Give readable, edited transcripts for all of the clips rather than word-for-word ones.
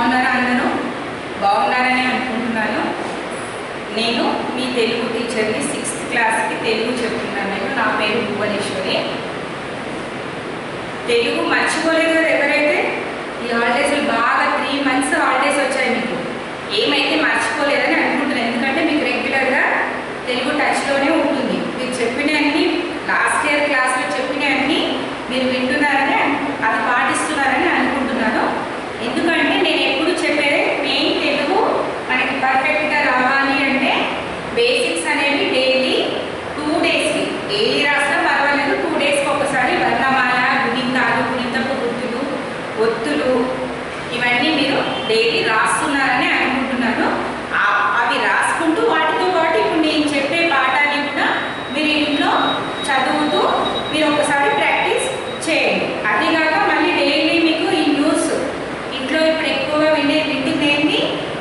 బాగున్నారా? అందరూ బాగున్నారని అనుకుంటున్నాను. నేను మీ తెలుగు టీచర్ని 6th క్లాస్కి తెలుగు చెప్తున్నాను. నా పేరు భువనేశ్వరి. తెలుగు మర్చిపోలేదు కదా ఎవరైతే? ఈ హాలిడేస్లో బాగా 3 months హాలిడేస్ వచ్చాయి. మీకు ఏమైతే మర్చిపోలేదని అనుకుంటున్నాను. ఎందుకంటే మీకు రెగ్యులర్గా తెలుగు టచ్లోనే ఉంటుంది. మీరు చెప్పినవన్నీ లాస్ట్ ఇయర్ క్లాస్లో చెప్పినవన్నీ మీరు వింటున్నారని, అది పాటిస్తున్నారని అనుకుంటున్నాను. ఎందుకంటే నేను ఎప్పుడు చెప్పేది మెయిన్ తెలుగు మనకి పర్ఫెక్ట్గా రావాలి అంటే బేసిక్స్ అనేవి డైలీ 2 daysకి డైలీ రాసినా పర్వాలేదు. 2 daysకి ఒకసారి వర్ణమాల, గుణింతాలు, గుణింతపు గుర్తులు, ఒత్తులు ఇవన్నీ మీరు డైలీ రాస్తున్నారని అనుకుంటున్నాను. అవి రాసుకుంటూ వాటితో పాటు ఇప్పుడు నేను చెప్పే పాఠాన్ని కూడా మీరు ఇంట్లో చదువుతూ మీరు ఒకసారి ప్రాక్టీస్ చేయండి. అదిగాక మళ్ళీ డైలీ మీకు ఈ న్యూస్ ఇంట్లో ఇప్పుడు ఎక్కువగా వింటుంది ఏంటి?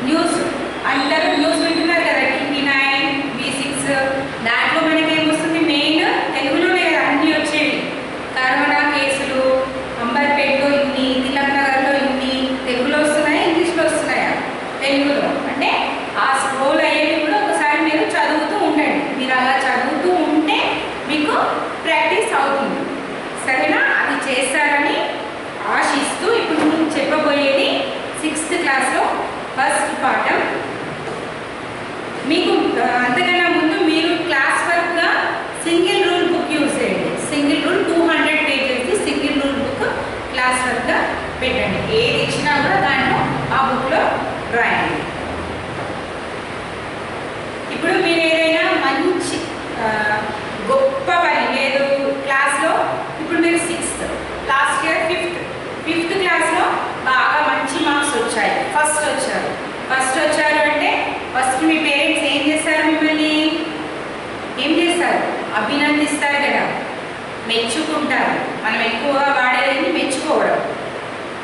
న్యూస్. అందరూ న్యూస్ వింటున్నారు కదా, TV9, V6. దాంట్లో మనకి ఏమొస్తుంది? మెయిన్ తెలుగులోనే కదా అన్నీ వచ్చేవి. కరోనా కేసులు, అంబర్పేటలో ఇన్ని, తిలక్ నగర్లో ఇన్ని తెలుగులో వస్తున్నాయా, ఇంగ్లీష్లో వస్తున్నాయా? తెలుగులో. అంటే ఆ స్క్రోల్ అయ్యేవి కూడా ఒకసారి మీరు చదువుతూ ఉండండి. మీరు అలా చదువుతూ ఉంటే మీకు ప్రాక్టీస్ అవుతుంది. సరేనా? అది చేస్తారని ఆశిస్తూ ఇప్పుడు నేను చెప్పబోయేది 6th క్లాస్లో ఫస్ట్ పాఠం. మీకు అంతకన్నా ముందు మీరు క్లాస్ వర్క్గా సింగిల్ రూల్ బుక్ యూజ్ చేయండి. సింగిల్ రూల్ 200 pagesది సింగిల్ రూల్ బుక్ క్లాస్ వర్క్గా పెట్టండి. ఏది ఇచ్చినా కూడా దాంట్లో ఆ బుక్లో రాయండి. ఇప్పుడు మీరు ఏదైనా మంచి గొప్ప పని లేదు క్లాస్లో. ఇప్పుడు మీరు 6th, లాస్ట్ ఇయర్ 5th క్లాస్లో బాగా మంచి మార్క్స్ వచ్చాయి, ఫస్ట్ వచ్చారు అంటే ఫస్ట్ మీ పేరెంట్స్ ఏం చేస్తారు? మిమ్మల్ని ఏం చేస్తారు? అభినందిస్తారు కదా, మెచ్చుకుంటారు. మనం ఎక్కువగా వాడేది మెచ్చుకోవడం.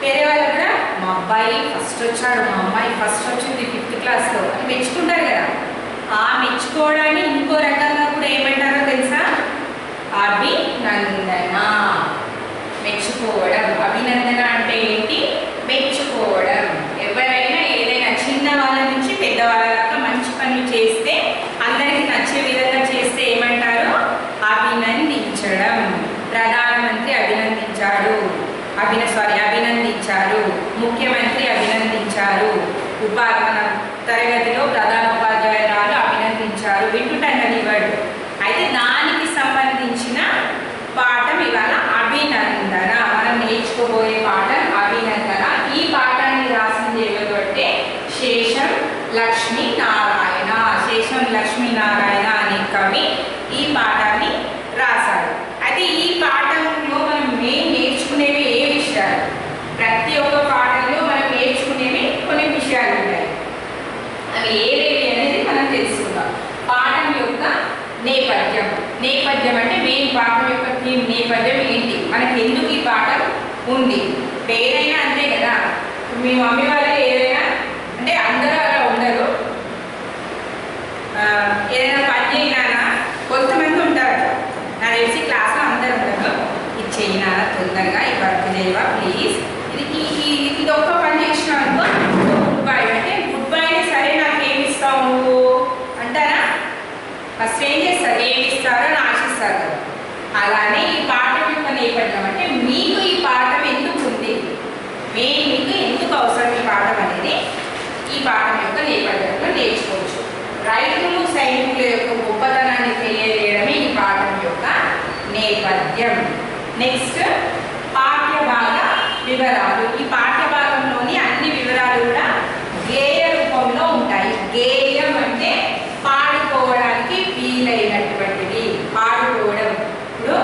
వేరే వాళ్ళు కూడా మా అబ్బాయి ఫస్ట్ వచ్చాడు, మా అమ్మాయి ఫస్ట్ వచ్చింది 5th క్లాస్లో అని మెచ్చుకుంటారు కదా. ఆ మెచ్చుకోవడాన్ని ఇంకో రకంగా కూడా ఏమంటారో తెలుసా? అభినందన. మెచ్చుకోవడం. అభినందన అంటే ఏంటి? మెచ్చుకోవడం. ఎవరైనా ఏదైనా చిన్న వాళ్ళ నుంచి పెద్దవాళ్ళ దాకా మంచి పనులు చేస్తే, అందరికీ నచ్చే విధంగా చేస్తే ఏమంటారు? అభినందించడం. ప్రధానమంత్రి అభినందించారు, అభినందించారు. ముఖ్యమంత్రి అభినందించారు. మన తరగతిలో ప్రధాన ఉపాధ్యాయురాలు అభినందించారు. వింటుంటాం కదా ఈ వర్డ్. అయితే దానికి సంబంధించిన పాఠం ఇవాళ అభినందన. మనం నేర్చుకోబోయే పాఠం అభినందన. ఈ పాఠాన్ని రాసింది ఎవరు అంటే శేషం లక్ష్మీనారాయణ. శేషం లక్ష్మీనారాయణ అనే కవి ఈ పాఠాన్ని రాశాడు. అయితే ఈ పాఠంలో మనం నేర్చుకునేవి ఏ విషయాలు? ప్రతి ఒక్క పాఠంలో మనం నేర్చుకునేవి కొన్ని విషయాలు ఉంటాయి. అవి ఏవేవి అనేది మనం తెలుసుకుందాం. పాఠం యొక్క నేపథ్యం అంటే మెయిన్ పాఠం యొక్క థీమ్, నేపథ్యం ఏంటి, మనకి ఎందుకు ఈ పాఠం ఉంది. ఏదైనా అంతే కదా, మీ మమ్మీ వాళ్ళు ఏదైనా అంటే అందరూ అలా ఉండరు. ఏదైనా పని చేయినా కొంతమంది ఉంటారు. నాకు తెలిసి క్లాస్లో అందరూ ఉండరు. ఇది చేయినా తొందరగా, ఈ వర్క్ చేయవా ప్లీజ్, ఇది ఒక్క పని చేసినావు అనుకో గుడ్ బై అంటే గుడ్ బై అంటే సరే నాకు ఏమి ఇస్తావు నువ్వు అంటారా? ఫస్ట్ ఏం చేస్తారు? ఏమి ఇస్తారో అని ఆశిస్తారు కదా. అలానే ఈ పాఠం యొక్క నేపథ్యం అంటే మీకు ఈ పాఠం ఎందుకు ఉంది, మీకు ఎందుకు అవసరం ఈ పాఠం అనేది ఈ పాఠం యొక్క నేపథ్యంలో నేర్చుకోవచ్చు. రైతులు సైనికుల యొక్క గొప్పతనాన్ని తెలియజేయడమే ఈ పాఠం యొక్క నేపథ్యం. నెక్స్ట్ పాఠ్యభాగ వివరాలు. ఈ పాఠ్యభాగంలోని అన్ని వివరాలు కూడా గేయ రూపంలో ఉంటాయి. గేయం అంటే పాడుకోవడానికి వీలైనటువంటిది. పాడుకోవడం. ఇప్పుడు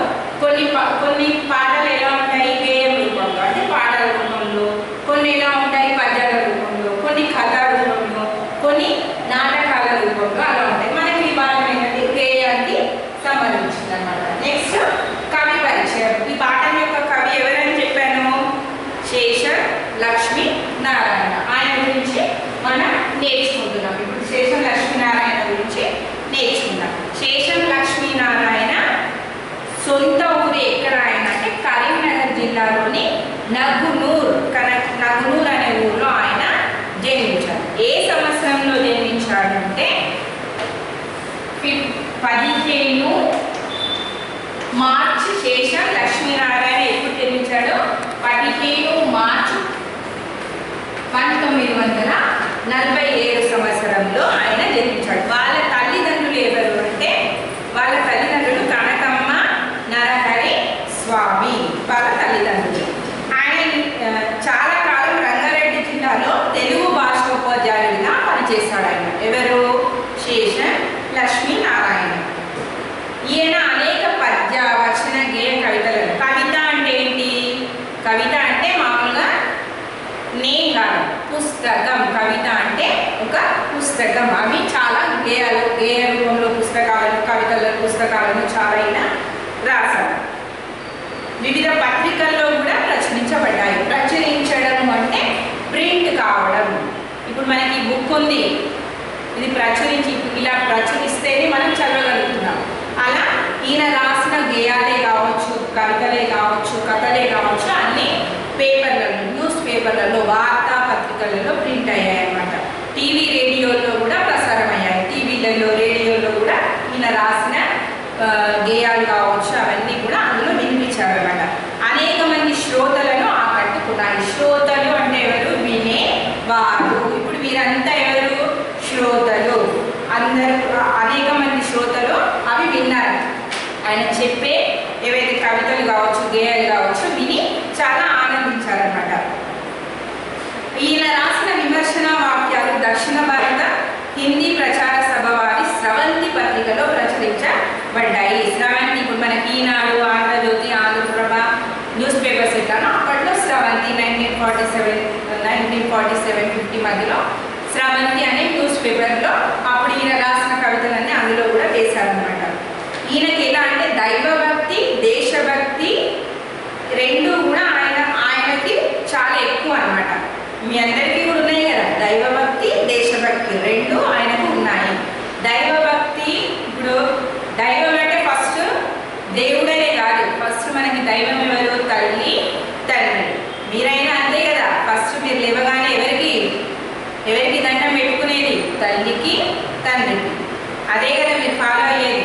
కొన్ని పాటలు ఎలా ఉంటాయి? గేయం రూపంలో అంటే పాటల రూపంలో. కొన్ని ఎలా ఉంటాయి? పద్యాల రూపంలో. కొన్ని కథా రూపంలో, కొన్ని నాటకాల రూపంలో అలా ఉంటాయి. మనకి ఈ భాగమైనది గేయానికి సంబంధించింది అనమాట. నెక్స్ట్ కవి పరిచయం. ఈ పాఠం యొక్క కవి ఎవరని చెప్పాను? శేషం లక్ష్మీనారాయణ. ఆయన గురించి మనం నేర్చుకుంటున్నాం. ఇప్పుడు శేషం లక్ష్మీనారాయణ గురించి నేర్చుకుందాం. శేషం లక్ష్మీనారాయణ సొంత ఊరు ఎక్కడ ఆయన అంటే కరీంనగర్ జిల్లాలోని నగునూర్ అనే ఊరిలో ఆయన 15 మార్చి 1947 సంవత్సరంలో ఆయన జన్మించాడు. వాళ్ళ తల్లిదండ్రులు ఎవరు అంటే వాళ్ళ తల్లిదండ్రులు కనకమ్మ నరహరి స్వామి వాళ్ళ తల్లిదండ్రులు. ఆయన చాలా కాలం రంగారెడ్డి జిల్లాలో తెలుగు భాషోపాధ్యాయుడిగా పనిచేశాడు. ఆయన ఎవరు? శేషన్ లక్ష్మీనారాయణ. ఈయన అనేక పద్య వచన గేయ కవితలను, కవిత అంటే ఏంటి? కవిత అంటే మామూలుగా నేమ్ కాదు, పుస్తకం. కవిత అంటే ఒక పుస్తకం. అవి చాలా గేయ రూపంలో పుస్తకాలను, పుస్తకాలను చాలా ఆయన రాశారు. వివిధ పత్రికల్లో కూడా ప్రచురించబడ్డాయి. ప్రచురించడం అంటే ప్రింట్ కావడం. ఇప్పుడు మనకి బుక్ ఉంది, ఇది ప్రచురించి ఇలా ప్రచురిస్తేనే మనం చదవగలుగుతున్నాం. అలా ఈయన రాసిన గేయాలే కావచ్చు, కవితలే కావచ్చు, కథలే కావచ్చు, అన్ని పేపర్లలో, న్యూస్ పేపర్లలో, వార్తాపత్రికలలో ప్రింట్ అయ్యాయి అన్నమాట. టీవీ రేడియోల్లో కూడా ప్రసారం అయ్యాయి. టీవీలలో రేడియోలో కూడా ఈయన రాసిన గేయాలు కావచ్చు అవన్నీ కూడా అందులో వినిపించారన్నమాట. అనేక మంది శ్రోతలను ఆకట్టుకున్నాయి. శ్రోతలు అంటే ఎవరు? వినేవారు. ఇప్పుడు వీరంతా ఎవరు? శ్రోతలు. అందరూ అనేక మంది శ్రోతలు అవి విన్నారు. ఆయన చెప్పే ఏవైతే కవితలు కావచ్చు, గేయాలు కావచ్చు విని చాలా ఆనందించారన్నమాట. ఈయన రాసిన విమర్శన వాక్యాలు దక్షిణ భారత హిందీ ప్రచార సభ వారి స్రవంతి పత్రికలో ప్రచురించబడ్డాయి. స్రవంతి ఇప్పుడు మనకి ఈనాడు, ఆంధ్రజ్యోతి, ఆంధ్రప్రభ న్యూస్ పేపర్స్ ఎట్లానో అప్పట్లో స్రవంతి 1947-50 మధ్యలో స్రవంతి అనే న్యూస్ పేపర్లో అప్పుడు ఈయన రాసిన కవితలన్నీ అందులో కూడా వేశారనమాట. ఈయనకి ఎలా అంటే దైవభక్తి, దేశభక్తి రెండు కూడా ఆయనకి చాలా ఎక్కువ అన్నమాట. మీ అందరికీ కూడా ఉన్నాయి కదా, దైవభక్తి, దేశభక్తి రెండు ఆయనకు ఉన్నాయి. దైవభక్తి, ఇప్పుడు దైవం అంటే ఫస్ట్ దేవుడనే కాదు, ఫస్ట్ మనకి దైవం ఎవరు? తల్లి, తండ్రి. మీరైనా అంతే కదా, ఫస్ట్ మీరు లేవగానే ఎవరికి దండం పెట్టుకునేది? తల్లికి, తండ్రికి. అదే కదా మీరు ఫాలో అయ్యేది.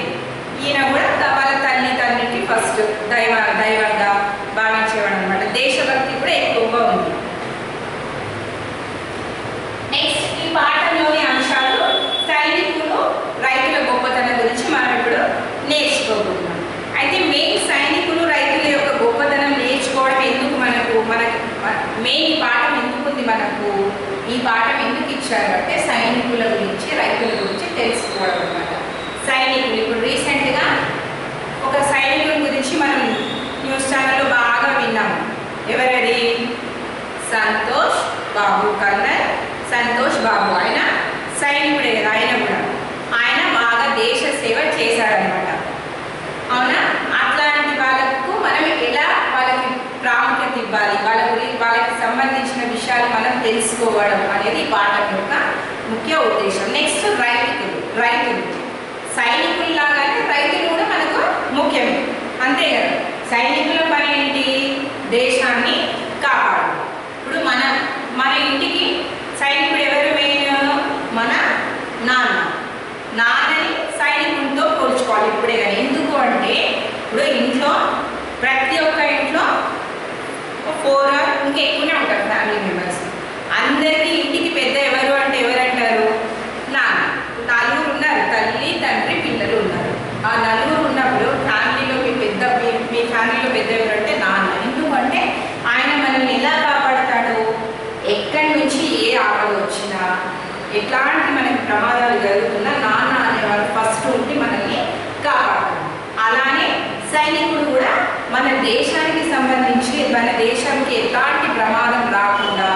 ఈయన కూడా వాళ్ళ తల్లి, తండ్రికి ఫస్ట్ దైవంగా భావించేవాడు అనమాట. దేశభక్తి కూడా ఎక్కువగా ఉంది. నెక్స్ట్ ఈ పాఠంలోని అంశాలు సైనికులు, రైతుల గొప్పతనం గురించి మనం ఇప్పుడు నేర్చుకోబోతున్నాం. అయితే మెయిన్ సైనికులు, రైతుల యొక్క గొప్పతనం నేర్చుకోవడం ఎందుకు మనకి మెయిన్ ఈ పాఠం ఎందుకు ఉంది మనకు? ఈ పాఠం ఎందుకు ఇచ్చారు అంటే సైనికుల గురించి, రైతుల గురించి తెలుసుకోవడం అన్నమాట. సైనికులు ఇప్పుడు రీసెంట్గా ఒక సైనికుల గురించి మనం న్యూస్ ఛానల్లో బాగా విన్నాము. ఎవరది? సంతోష్ బాబు, కర్నల్ సంతోష్ బాబు. ఆయన సైనికుడే కదా, ఆయన బాగా దేశ సేవ చేశాడనమాట. అవునా? అట్లాంటి వాళ్ళకు మనం ఎలా వాళ్ళకి ప్రాముఖ్యత ఇవ్వాలి, వాళ్ళకి సంబంధించిన విషయాలు మనం తెలుసుకోవడం అనేది ఈ పాఠం యొక్క ముఖ్య ఉద్దేశం. నెక్స్ట్ రైతులు సైనికులు లాగానే రైతులు కూడా మనకు ముఖ్యమే, అంతే కదా. సైనికుల పని ఏంటి? దేశాన్ని కాపాడు. ఇప్పుడు మన ఇంటికి సైనికుడు ఎవరు మెయిన్? మన నాన్నని సైనికుడితో పోల్చుకోవాలి ఇప్పుడే కానీ. ఎందుకు అంటే ఇప్పుడు ఇంట్లో ప్రతి ఒక్క ఇంట్లో 4 or ఇంకా ఎక్కువనే ఉంటారు ఫ్యామిలీ మెంబర్స్. అందరికీ ఇంటికి పెద్ద ఎవరు అంటే ఎవరంటారు? నాన్న. 4 ఉన్నారు, తల్లి, తండ్రి, పిల్లలు ఉన్నారు. ఆ 4 ఉన్నప్పుడు ఫ్యామిలీలో మీ ఫ్యామిలీలో పెద్ద ఎవరంటే నాన్న. ఎందుకంటే ఆయన మనల్ని ఎలా కాపాడుతాడు? ఎక్కడి నుంచి ఏ ఆపద వచ్చినా, ఎట్లాంటి మనకి ప్రమాదాలు జరుగుతున్నా నాన్న అనేవాళ్ళు ఫస్ట్ ఉండి మనల్ని కాపాడతాడు. అలానే సైనికుడు కూడా మన దేశానికి సంబంధించి మన దేశానికి ఎలాంటి ప్రమాదం రాకుండా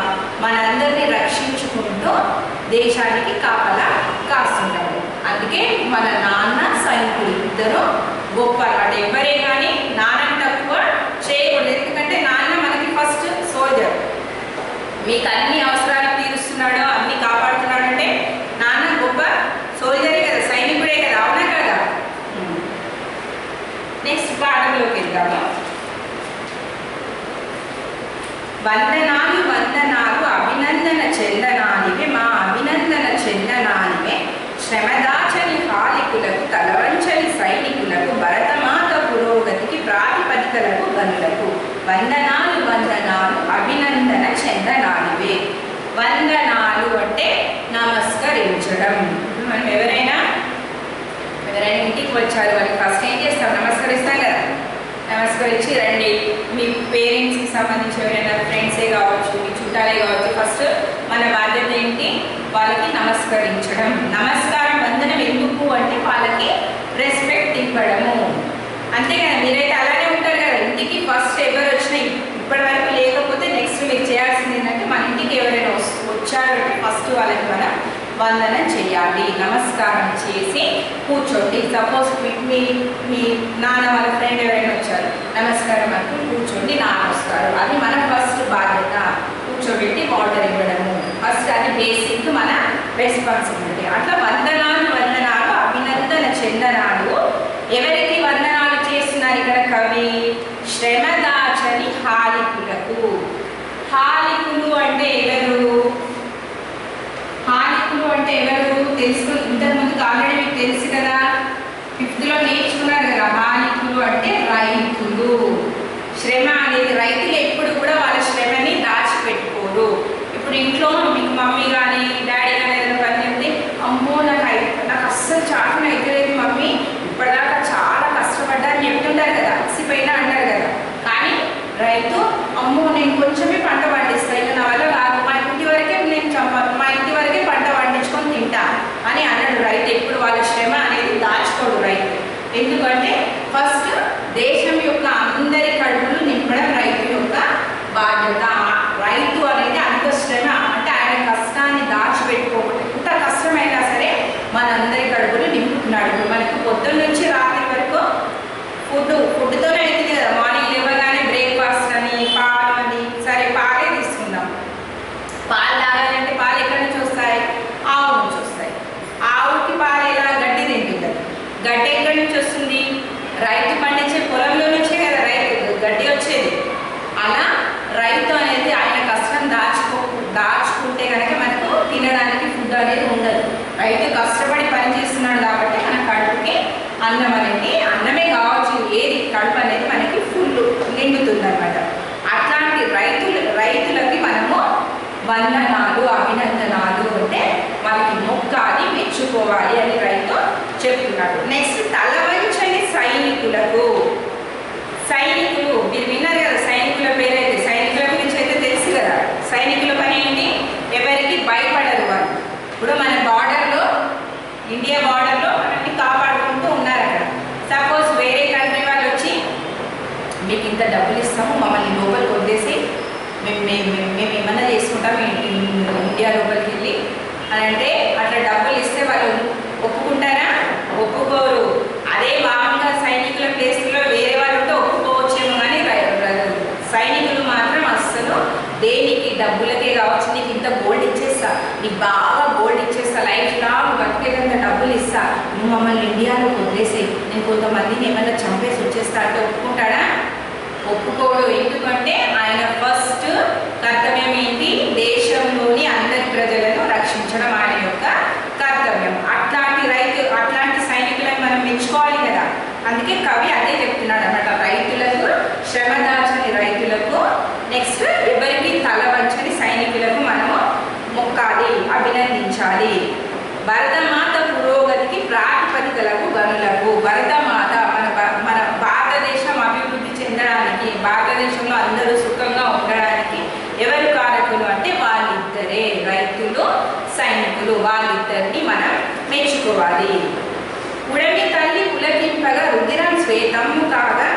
మనందరినీ రక్షించుకుంటూ దేశానికి కాస్తుంటాడు. అందుకే మన నాన్న, సైనికుడు ఇద్దరు గొప్ప అన్నమాట. ఎవరే కానీ నాన్నని తక్కువ చేయకూడదు. ఎందుకంటే నాన్న మనకి ఫస్ట్ సోల్జర్. మీకు అన్ని అవసరాలు తీరుస్తున్నాడు, అన్ని కాపాడుతున్నాడు అంటే నాన్న గొప్ప సోల్జరే కదా, సైనికుడే కదా, అవునా కదా. నెక్స్ట్ పాఠంలోకి వెళ్దాము. వందనాలు వందనాలు అభినందన చెందనానివే, మా అభినందన చెందనానివే. శ్రమదాచని హాలికులకు, తలవంచని సైనికులకు, భరతమాత పురోగతికి ప్రాతిపదికలకు గనులకు. వందనాలు వందనాలు వందనాలు అంటే నమస్కరించడం. మనం ఎవరైనా ఇంటికి వచ్చారు, వాళ్ళకి ఫస్ట్ ఏం చేస్తాం? నమస్కరిస్తాం కదా. నమస్కరించి రండి, మీ పేరెంట్స్కి సంబంధించి ఎవరైనా ఫ్రెండ్సే కావచ్చు, మీ చుట్టాలే కావచ్చు, ఫస్ట్ మన బాధ్యత ఏంటి? వాళ్ళకి నమస్కరించడం. నమస్కారం వందనం ఎందుకు అంటే వాళ్ళకి రెస్పెక్ట్ ఇవ్వడము. అంతే కదా, మీరైతే అలానే ఉంటారు కదా. ఇంటికి ఫస్ట్ ఎవరు వచ్చినా ఇప్పటి వరకు లేకపోతే నెక్స్ట్ మీరు చేయాల్సింది ఏంటంటే మన ఇంటికి ఎవరైనా వచ్చారంటే ఫస్ట్ వాళ్ళకి మనం వందనం చేయాలి. నమస్కారం చేసి కూర్చోండి. సపోజ్ మీ నాన్న వాళ్ళ ఫ్రెండ్ ఎవరైనా వచ్చారు, నమస్కారం అంటూ కూర్చోండి, నాన్న వస్తారు. అది మన ఫస్ట్ బాధ్యత. కూర్చోబెట్టి వాటర్ ఇవ్వడము ఫస్ట్, అది బేసిక్ మన రెస్పాన్సిబిలిటీ. అట్లా వందనాలు అభినందన చందనాలు. ఎవరికి వందనాలు చేస్తున్నారు ఇక్కడ కవి? శ్రమదాచని హాలికులకు. హాలికులు అంటే ఎవరు? హాలికులు అంటే ఎవరు తెలుసు? ఇంతకుముందు ఆల్రెడీ మీకు తెలుసు కదా, 5th లో నేర్చుకున్నారు కదా. హాలికులు అంటే రైతులు. శ్రమ అనేది, రైతులు ఎప్పుడు కూడా వాళ్ళ శ్రమని దాచిపెట్టుకోరు. ఇప్పుడు ఇంట్లో మీకు మమ్మీ కానీ డాడీ కానీ ఏదైనా పని చెప్తే, అమ్మో నాకు అస్సలు చాటున అయితే లేదు మమ్మీ, ఇప్పటిదాకా చాలా కష్టపడ్డా అని చెప్తుంటారు కదా, అలసిపోయినా అంటారు కదా. కానీ రైతు, అమ్మో నేను కొంచెమే పంట పండిస్తాను, ఇక నా వల్ల కాదు, మా ఇంటి వరకే నేను మా ఇంటి వరకే పంట పండించుకొని తింటా అని అన్నాడు. రైతు ఎప్పుడు వాళ్ళ శ్రమ అనేది దాచుకోడు రైతు. ఎందుకంటే ఫస్ట్ దేశం యొక్క అందరి కడుపులు నింపడం రైతు యొక్క బాధ్యత. రైతు అనేది అంత శ్రమ అంటే ఆయన కష్టాన్ని దాచిపెట్టుకోకూడదు. ఎంత కష్టమైనా సరే మనందరి కడుపులు నింపుతున్నాడు. మనకు పొద్దున్న నుంచి రాత్రి వరకు ఫుడ్తోనే అవుతుంది కదా. మార్నింగ్ లేవగానే బ్రేక్ఫాస్ట్ అని, పాలు అని, సరే పాలే తీసుకుందాం. పాలు తాగాలంటే పాలు ఎక్కడి నుంచి వస్తాయి? ఆవు నుంచి వస్తాయి. ఆవుకి పాలు ఎలా? గడ్డి తింటుంది. గడ్డి ఎక్కడి నుంచి వస్తుంది? రైతు పండించే పొలంలో నుంచే కదా రైతు గడ్డి వచ్చేది. అలా రైతు అనేది ఆయన కష్టం దాచుకుంటే కనుక మనకు తినడానికి ఫుడ్ అనేది ఉండదు. రైతు కష్టపడి పని చేస్తున్నాడు కాబట్టి మన కడుపుకి అన్నం అనేది, అన్నమే కావచ్చు, ఏది కడుపు అనేది మనకి ఫుల్ నిండుతుంది అనమాట. అట్లాంటి రైతులకి మనము వందనాలు అభినందనాలు అంటే వాళ్ళకి మొక్కాలి, మెచ్చుకోవాలి అని రైతు చెప్తున్నాడు. నెక్స్ట్ తలవంచని సైనికులకు. సైనికులు మీరు విన్నారు కదా, సైనికుల పేరైతే, సైనికుల గురించి అయితే తెలుసు కదా. సైనికుల పని ఏంటి? ఎవరికి భయపడరు వాళ్ళు. ఇప్పుడు మన బార్డర్లో, ఇండియా బార్డర్లో మనల్ని కాపాడుకుంటూ ఉన్నారు అక్కడ. సపోజ్ వేరే కంట్రీ వాళ్ళు వచ్చి మీకు ఇంత డబ్బులు ఇస్తాము, మమ్మల్ని లోపలికి వదిలేసి మేము ఏమన్నా చేసుకుంటాం ఇండియా లోపలికి వెళ్ళి అని అంటే, అట్లా డబ్బులు ఇస్తే వాళ్ళు ఒప్పుకుంటారా? ఒప్పుకోరు. అదే మామూలుగా సైనికుల ప్లేస్లో వేరే వాళ్ళు ఉంటే ఒప్పుకోవచ్చేమో, కానీ సైనికులు మాత్రం అస్సలు దేనికి, డబ్బులకే కావచ్చు, నీకు ఇంత గోల్డ్ ఇచ్చేస్తా, నీకు బాగా గోల్డ్ ఇచ్చేస్తా, లైఫ్ లాంగ్ బతికేదంత డబ్బులు ఇస్తా, నువ్వు మమ్మల్ని ఇండియాలో వదిలేసి నేను కొంతమందిని ఏమైనా చంపేసి వచ్చేస్తా అంటే ఒప్పుకుంటాడా? ఒప్పుకోడు. ఎందుకంటే ఆయన ఫస్ట్ కర్తవ్యం ఏంటి? దేశంలోని అందరి ప్రజలను రక్షించడం ఆయన యొక్క కర్తవ్యం. అట్లాంటి సైనికులను మనం మెచ్చుకోవాలి కదా. అందుకే కవి అదే చెప్తున్నాడు అన్నమాట. రైతులకు, శ్రమదాచని రైతులకు, నెక్స్ట్ ఎవరికి తల వంచని సైనికులకు మనము మొక్కాలి, అభినందించాలి. భరతమాత పురోగతికి ప్రాతిపదికలకు గనులకు. భరతమాత మన భారతదేశం అభివృద్ధి చెందడానికి, భారతదేశంలో అందరూ సుఖంగా ఉండడానికి ఎవరు కారకులు అంటే వాళ్ళిద్దరే, రైతులు, సైనికులు. వాళ్ళిద్దరిని మనం మెచ్చుకోవాలి. ఉడమి తల్లి పులకింపగా రుధిరం శ్వేతము కాగా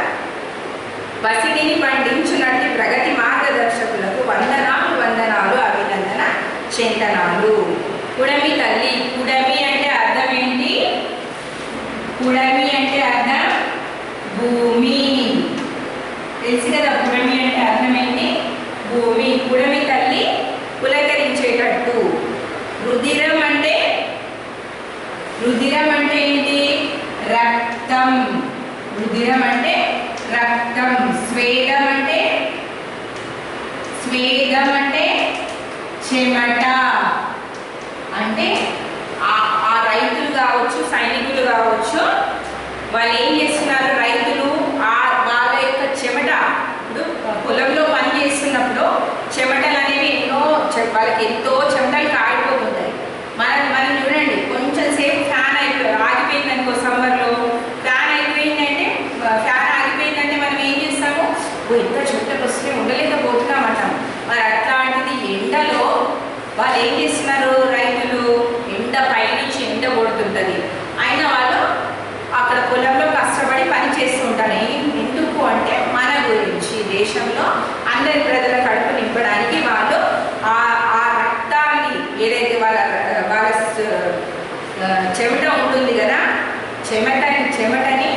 పసిడిని పండించునట్టి ప్రగతి మార్గదర్శకులకు వందనాలు అభినందన చందనాలు. ఉడమి తల్లి. ఉడమి అంటే అర్థం ఏంటి? ఉడమి అంటే అర్థం భూమి. తెలుసు కదా ఉడమి అంటే అర్థం ఏంటి? భూమి. ఉడమి తల్లి పులకరించేటట్టు. రుధిరం అంటే ఏంటి? రక్తం. రుధిరం అంటే రక్తం. స్వేదం అంటే చెమట. అంటే ఆ రైతులు కావచ్చు, సైనికులు కావచ్చు, వాళ్ళు ఏం చేస్తున్నారు? రైతులు వాళ్ళ యొక్క చెమట, ఇప్పుడు పొలంలో పని చేస్తున్నప్పుడు చెమటలు అనేవి వాళ్ళకి ఎంతో వాళ్ళు ఏం చేస్తున్నారు, రైతులు ఎండ పైనుంచి ఎండ కొడుతుంటుంది, అయినా వాళ్ళు అక్కడ పొలంలో కష్టపడి పని చేస్తుంటారు. ఎందుకు అంటే మన గురించి, దేశంలో అందరి ప్రజల కడుపు నింపడానికి వాళ్ళు ఆ రక్తాన్ని ఏదైతే వాళ్ళ చెమట ఉంటుంది కదా, చెమటని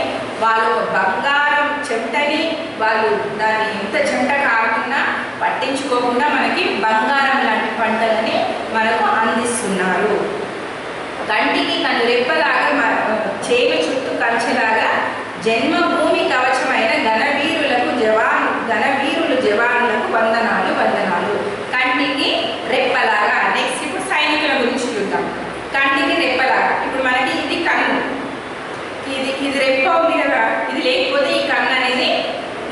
వాళ్ళు బంగారం చెమటని వాళ్ళు దాన్ని ఎంత చెమట కాకుండా పట్టించుకోకుండా మనకి బంగారం లాంటి పంటలని మనకు అందిస్తున్నారు. కంటికి రెప్పలాగా చేను చుట్టూ కంచెలాగా జన్మభూమి కవచమైన ఘనవీరులు జవానులకు వందనాలు వందనాలు. కంటికి రెప్పలాగా. నెక్స్ట్ ఇప్పుడు సైనికుల గురించి చూద్దాం. కంటికి రెప్పలాగా, ఇప్పుడు మనకి ఇది కన్ను, ఇది రెప్ప ఉంది కదా, ఇది లేకపోతే ఈ కన్ను అనేది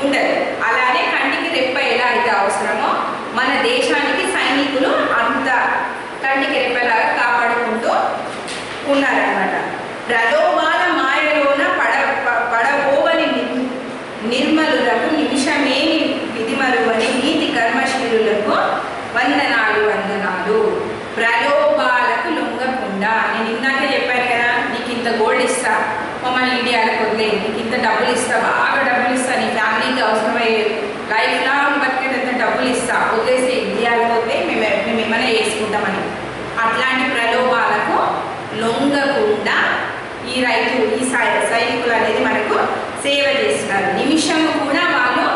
ఉండదు. అలానే కంటికి రెప్ప ఎలా అయితే అవసరమో మన దేశానికి సైనికులు అంత కంటికి రెప్పలాగా కాపాడుకుంటూ ఉన్నారన్నమాట. ప్రలోభాల మాయలోన పడబోవని నిర్మలులకు నిమిషమేమి విధిమరువని నీతి కర్మశీలులకు వందనాలు వందనాలు. ప్రలోభాలకు లొంగకుండా, నేను ఇందాకే చెప్పాను కదా, నీకు ఇంత గోల్డ్ ఇస్తా, మమ్మల్ని ఇండియాలకు వదిలేదు, నీకు ఇంత డబ్బులు ఇస్తా, బాగా డబ్బులు ఇస్తా, నీ ఫ్యామిలీకి అవసరమయ్యే లైఫ్ లాంగ్ బతికేటంత డబ్బులు ఇస్తా, వదిలేసి ఇండియాలకు వదిలే మేము ఏమైనా చేసుకుంటామని. అట్లాంటి ప్రలోభాలకు లొంగకుండా ఈ సైనికులు అనేది మనకు సేవ చేస్తున్నారు. నిమిషము కూడా వాళ్ళు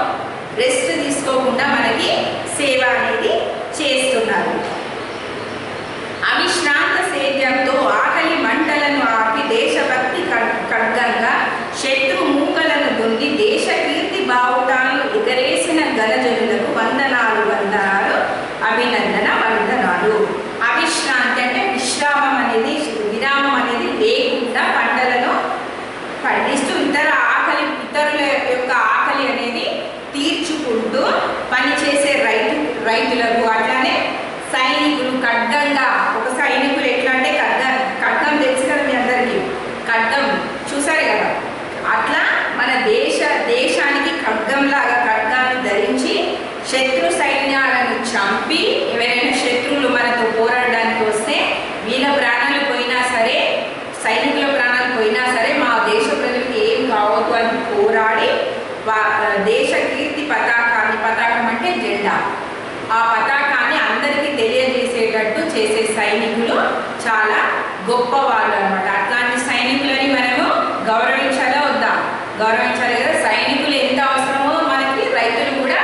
రెస్ట్ తీసుకోకుండా మనకి సేవ అనేది చేస్తున్నారు. అవిశ్రాంత సేద్యంతో ఆకలి మంటలను ఆపి దేశభక్తి ఖడ్గంగా శత్రు మూకలను దొంగి దేశ కీర్తి బావుటాలను ఎగరేసిన గణజనులకు వందనాలు వందనాలు, అభినందన వందనాలు. అవిశ్రాంతి అంటే విరామం అనేది లేకుండా పంటలను పండిస్తూ ఇతరుల యొక్క ఆకలి అనేది తీర్చుకుంటూ పనిచేసే రైతులకు, అట్లానే సైనికులు ఖడ్గంగా. ఒక సైనికులు ఎట్లా అంటే ఖడ్గం తెలుసు కదా మీ అందరికీ, ఖడ్గం చూసారు కదా, అట్లా మన దేశానికి ఖడ్గాన్ని ధరించి శత్రు సైన్యాలను చంపి, ఎవరైనా శత్రువులు మనతో పోరాడడానికి వస్తే వీళ్ళ ప్రాణాలు పోయినా సరే, సైనికుల ప్రాణాలు పోయినా సరే, మా దేశ ప్రజలకు ఏం కావద్దు అని పోరాడి దేశ కీర్తి పతాకం అంటే జెండా, ఆ పతాకాన్ని అందరికీ తెలియజేసేటట్టు చేసే సైనికులు చాలా గొప్పవాళ్ళు అన్నమాట. అట్లాంటి సైనికులని మనము గౌరవించాలా వద్దా? గౌరవించాలి కదా. సైనికులు ఎంత అవసరమో మనకి రైతులు కూడా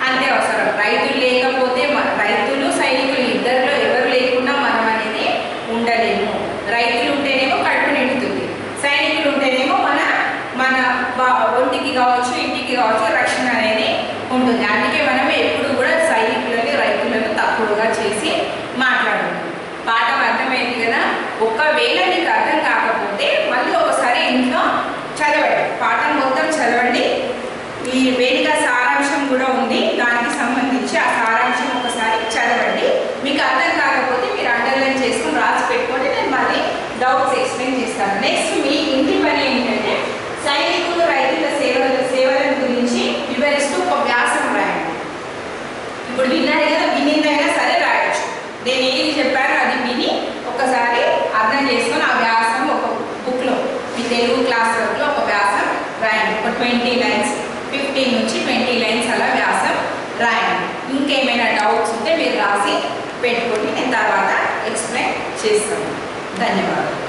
అంతే అవసరం. రైతులు లేకపోతే, రైతులు సైనికులు ఇద్దరిలో ఎవరు లేకుండా మనం అనేది ఉండలేము. రైతులు ఉంటేనేమో కడుపు నిండుతుంది, సైనికులు ఉంటేనేమో మన ఒంటికి కావచ్చు, ఇంటికి కావచ్చు రక్షణ అనేది ఉంటుంది. అందుకే మనం ఎప్పుడు కూడా రైతులను తక్కువగా చేసి మాట్లాడము. పాఠం అర్థమైంది కదా. ఒకవేళ మీకు అర్థం కాకపోతే మళ్ళీ ఒకసారి ఇంట్లో చదవండి, పాఠం మొత్తం చదవండి. ఈ వేదిక సారాంశం కూడా ఉంది, దానికి సంబంధించి ఆ సారాంశం ఒకసారి చదవండి. మీకు అర్థం కాకపోతే మీరు అండర్లైన్ చేసుకుని రాసి పెట్టుకోండి, నేను మళ్ళీ డౌట్స్ ఎక్స్ప్లెయిన్ చేస్తాను. నెక్స్ట్ మీ ఇంటి పని ఏంటంటే సైనికులు రైతుల సేవల గురించి వివరిస్తూ ఒక వ్యాసం రాయండి. ఇప్పుడు విన్నారు కదా, వినిందైనా సరే రాయొచ్చు. నేను ఏది చెప్పానో అది విని ఒకసారి అర్థం చేసుకొని ఆ వ్యాసం ఒక బుక్లో మీ తెలుగు క్లాస్ వర్క్లో ఒక వ్యాసం రాయండి. ఒక 20 లైన్స్, 15 నుంచి 20 లైన్స్ అలా వ్యాసం రాయండి. ఇంకేమైనా డౌట్స్ ఉంటే మీరు రాసి పెట్టుకొని నేను తర్వాత ఎక్స్ప్లెయిన్ చేస్తాను. ధన్యవాదాలు.